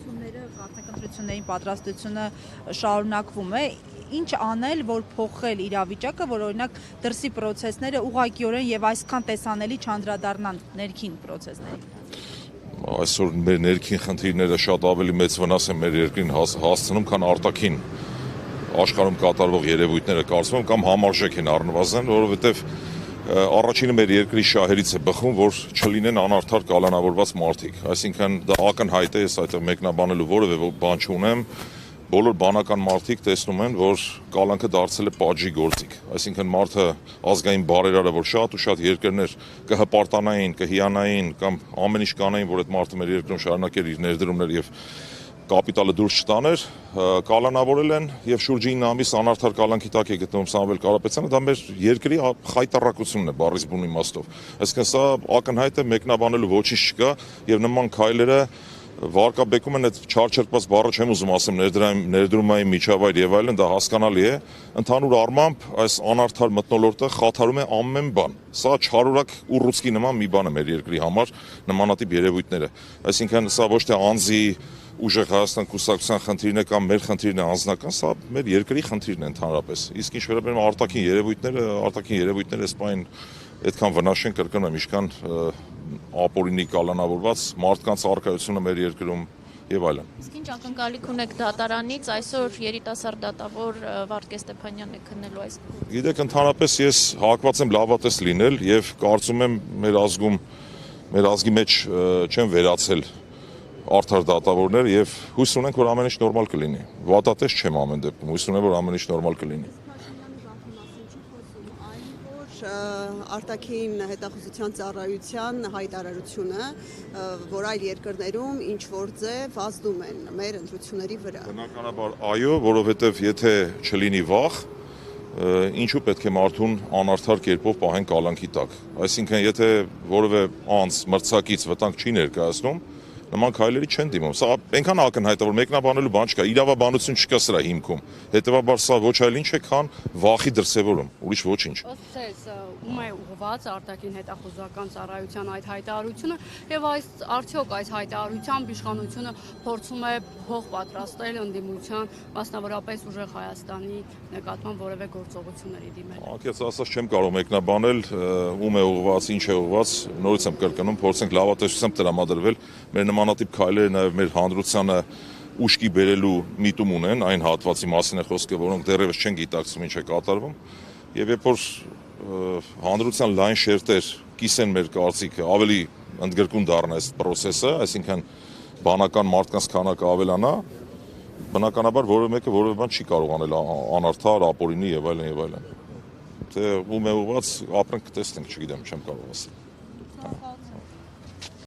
Ընտրություններին պատրաստությունը շարունակվում է, ինչ անել, որ փոխել իրավիճակը, որ օրինակ դրսի պրոցեսները ուղղակիորեն եւ այսքան տեսանելի չանդրադառնան ներքին պրոցեսներին։ Այսօր մեր ներքին խնդիրները շատ ավելի մեծ վնաս են մեր երկրին հասցնում, քան արտաքին աշխարհում կատարվող երևույթները կարծում եմ կամ համարժեք են առնվազն, որովհետեւ առաջինը մեր երկրի շահերից է բխում, որ չլինեն անարդար կալանավորված մարդիկ, այսինքն դա ակնհայտ է, ես այդտեղ մեկնաբանելու որևէ բան չունեմ, բոլոր բանական մարդիկ տեսնում են, որ կալանքը դարձել է պատժի գործիք, այսինքն մարդը ազգային բարերարը, որ շատ ու շատ երկրներ կհպարտանային, կհիանային կամ ամեն ինչ կանային, որ այդ մարդը մեր երկրում շարունակեր իր ներդրումները եւ կապիտալը դուրս չտաներ, կալանավորել են եւ շուրջ 9 ամիս անարդար կալանքի տակ է գտնվում Սամվել Կարապետյանը, դա մեր երկրի խայտառակությունն է բառից բուն իմաստով։ Այսինքն սա ակնհայտ է, մեկնաբանելու ոչինչ չկա եւ նման քայլերը վարկաբեկում են այդ չարչրկված բառը չեմ ուզում ասեմ ներդրումային միջավայր եւ այլն, դա հասկանալի է, ընդհանուր առմամբ այս անարդար մթնոլորտը խաթարում է ամեն բան։ Սա չարորակ ուռուցքի նման մի բան է մեր երկրի համար նմանատիպ երևույթները։ Այսինքն սա ոչ թե անձի ուժեղ Հայաստան կուսակցության խնդիրն է կամ մեր խնդիրն է անձնական, սա մեր երկրի խնդիրն է ընդհանրապես։ Իսկ ինչ վերաբերում է արտաքին երևույթները այս պայն այդքան վնաս չեն կրկնում, ինչքան ապօրինի կալանավորված մարդկանց առկայությունը մեր երկրում եւ այլն։ Իսկ ինչ ակնկալիք ունեք դատարանից, այսօր երիտասարդ դատավոր Վարդգես Ստեփանյանն է քննելու այս։ Գիտեք, ընդհանրապես ես հակված եմ լավատես լինել եւ կարծում եմ մեր ազգի մեջ չեն վերացել արդար դատավորներ եւ հույս ունենք, որ ամեն ինչ նորմալ կլինի։ Վատատես չեմ ամեն դեպքում, հույս ունեմ, որ ամեն ինչ նորմալ կլինի։ Արտաքին հետախուզության ծառայության հայտարարությունը, որ այլ երկրներում ինչ որ ձև ազդում են մեր ընտրությունների վրա։ Բնականաբար այո, որովհետեւ եթե չլինի վախ, ինչու պետք է մարդուն անարդար կերպով պահեն կալանքի տակ։ Այսինքն եթե որևէ անձ մրցակից վտանգ չի ներկայացնում, նման քայլերի չեն դիմում։ Սա այնքան ակնհայտ է, որ մեկնաբանելու բան չկա, իրավաբանություն չկա սրա հիմքում։ Հետևաբար սա ոչ այլ ինչ է, քան վախի դրսևորում, ուրիշ ոչինչ։ Ըստ ձեզ, ում է ուղղված արտաքին հետախուզական ծառայության այդ հայտարարությունը եւ արդյոք այս հայտարարությամբ իշխանությունը փորձում է փող պատրաստել ընդդիմության, մասնավորապես ուժեղ Հայաստանի նկատմամբ որևէ գործողությունների դիմել։ Անկեղծ ասած չեմ կարող մեկնաբանել, ում է ուղղված, ինչ է ուղղված, նորից եմ կրկնում, փորձենք լավատեսությամբ տրամադրվել մեր նմանատիպ քայլերը նաև մեր հանրությանը ուշքի բերելու միտում ունեն, այն հատվածի մասին է խոսքը, որոնք դեռևս չեն գիտակցում ինչ է կատարվում, եւ երբ որ հանրության լայն շերտեր կիսեն մեր կարծիքը, ավելի ընդգրկուն դառնա այս process-ը, այսինքն բանական մարդկանց քանակը ավելանա, բնականաբար որևէ մեկը որևէ բան չի կարող անել անարդար, ապօրինի եւ այլն եւ այլն։ Թե ում է ուղղված, ապրենք տեսնենք, չգիտեմ, չեմ կարող ասել։